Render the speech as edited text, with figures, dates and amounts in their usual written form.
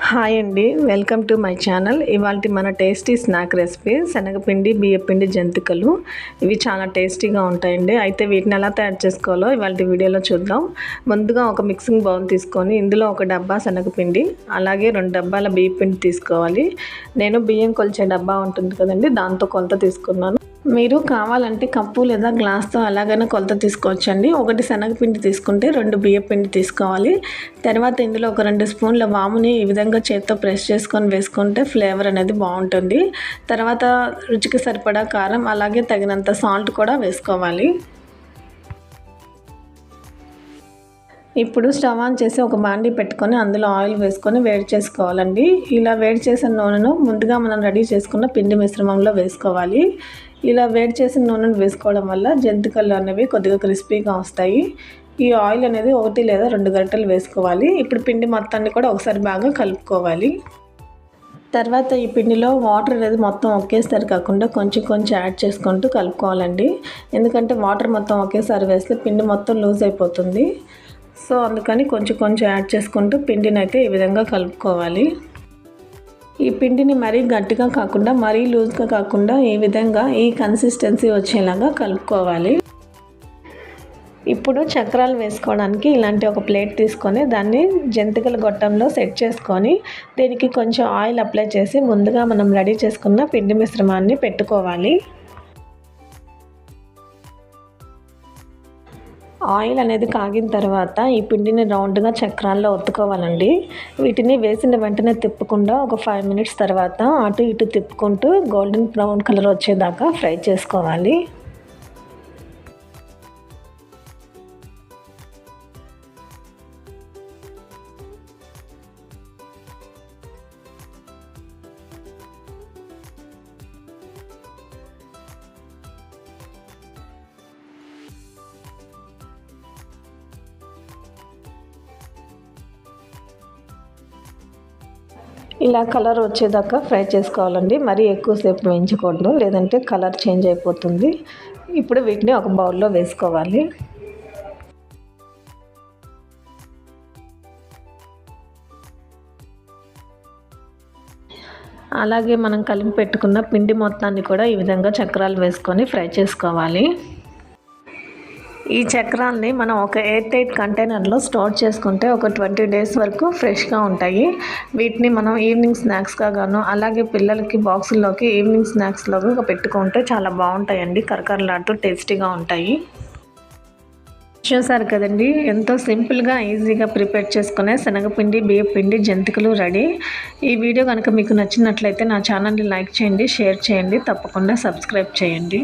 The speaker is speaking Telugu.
హాయ్ అండి, వెల్కమ్ టు మై ఛానల్. ఇవాళ మన టేస్టీ స్నాక్ రెసిపీ శనగపిండి బియ్యపిండి జంతికలు. ఇవి చాలా టేస్టీగా ఉంటాయండి. అయితే వీటిని ఎలా తయారు చేసుకోవాలో ఇవాళ వీడియోలో చూద్దాం. ముందుగా ఒక మిక్సింగ్ బౌల్ తీసుకొని ఇందులో ఒక డబ్బా శనగపిండి, అలాగే 2 డబ్బాల బియ్యపిండి తీసుకోవాలి. నేను బియ్యం కొలిచే డబ్బా ఉంటుంది కదండి, దాంతో కొలత తీసుకున్నాను. మీరు కావాలంటే కప్పు లేదా గ్లాస్తో అలాగైనా కొలత తీసుకోవచ్చండి. 1 శనగపిండి తీసుకుంటే 2 బియ్యపిండి తీసుకోవాలి. తర్వాత ఇందులో ఒక 2 స్పూన్ల వాముని ఈ విధంగా చేత్తో ప్రెస్ చేసుకొని వేసుకుంటే ఫ్లేవర్ అనేది బాగుంటుంది. తర్వాత రుచికి సరిపడా కారం, అలాగే తగినంత సాల్ట్ కూడా వేసుకోవాలి. ఇప్పుడు స్టవ్ ఆన్ చేసి ఒక బాండీ పెట్టుకొని అందులో ఆయిల్ వేసుకొని వేడి చేసుకోవాలండి. ఇలా వేడి చేసిన నూనెను ముందుగా మనం రెడీ చేసుకున్న పిండి మిశ్రమంలో వేసుకోవాలి. ఇలా వేడి చేసిన నూనెను వేసుకోవడం వల్ల జంతికలు అనేవి కొద్దిగా క్రిస్పీగా వస్తాయి. ఈ ఆయిల్ అనేది 1 లేదా 2 గరిటెలు వేసుకోవాలి. ఇప్పుడు పిండి మొత్తాన్ని కూడా ఒకసారి బాగా కలుపుకోవాలి. తర్వాత ఈ పిండిలో వాటర్ అనేది మొత్తం ఒకేసారి కాకుండా కొంచెం కొంచెం యాడ్ చేసుకుంటూ కలుపుకోవాలండి. ఎందుకంటే వాటర్ మొత్తం ఒకేసారి వేస్తే పిండి మొత్తం లూజ్ అయిపోతుంది. సో అందుకని కొంచెం కొంచెం యాడ్ చేసుకుంటూ పిండిని అయితే ఈ విధంగా కలుపుకోవాలి. ఈ పిండిని మరీ గట్టిగా కాకుండా మరీ లూజ్గా కాకుండా ఈ విధంగా ఈ కన్సిస్టెన్సీ వచ్చేలాగా కలుపుకోవాలి. ఇప్పుడు చక్రాలు వేసుకోవడానికి ఇలాంటి ఒక ప్లేట్ తీసుకొని దాన్ని జంతికల గొట్టంలో సెట్ చేసుకొని దీనికి కొంచెం ఆయిల్ అప్లై చేసి ముందుగా మనం రెడీ చేసుకున్న పిండి మిశ్రమాన్ని పెట్టుకోవాలి. ఆయిల్ అనేది కాగిన తర్వాత ఈ పిండిని రౌండ్గా చక్రాల్లో ఒత్తుకోవాలండి. వీటిని వేసిన వెంటనే తిప్పకుండా ఒక 5 మినిట్స్ తర్వాత అటు ఇటు తిప్పుకుంటూ గోల్డెన్ బ్రౌన్ కలర్ వచ్చేదాకా ఫ్రై చేసుకోవాలి. ఇలా కలర్ వచ్చేదాకా ఫ్రై చేసుకోవాలండి. మరీ ఎక్కువసేపు వేయించకూడదు, లేదంటే కలర్ చేంజ్ అయిపోతుంది. ఇప్పుడు వీటిని ఒక బౌల్లో వేసుకోవాలి. అలాగే మనం కలిపి పెట్టుకున్న పిండి మొత్తాన్ని కూడా ఈ విధంగా చక్రాలు వేసుకొని ఫ్రై చేసుకోవాలి. ఈ చక్రాల్ని మనం ఒక ఎయిర్ టైట్ కంటైనర్లో స్టోర్ చేసుకుంటే ఒక 20 డేస్ వరకు ఫ్రెష్గా ఉంటాయి. వీటిని మనం ఈవినింగ్ స్నాక్స్గా గాను, అలాగే పిల్లలకి బాక్సుల్లోకి ఈవినింగ్ స్నాక్స్లోకి పెట్టుకుంటే చాలా బాగుంటాయండి. కరకరలాడుతూ టేస్టీగా ఉంటాయి. చూసారు కదండి, ఎంతో సింపుల్గా ఈజీగా ప్రిపేర్ చేసుకునే శనగపిండి బియ్యపిండి జంతికలు రెడీ. ఈ వీడియో కనుక మీకు నచ్చినట్లయితే నా ఛానల్ని లైక్ చేయండి, షేర్ చేయండి, తప్పకుండా సబ్స్క్రైబ్ చేయండి.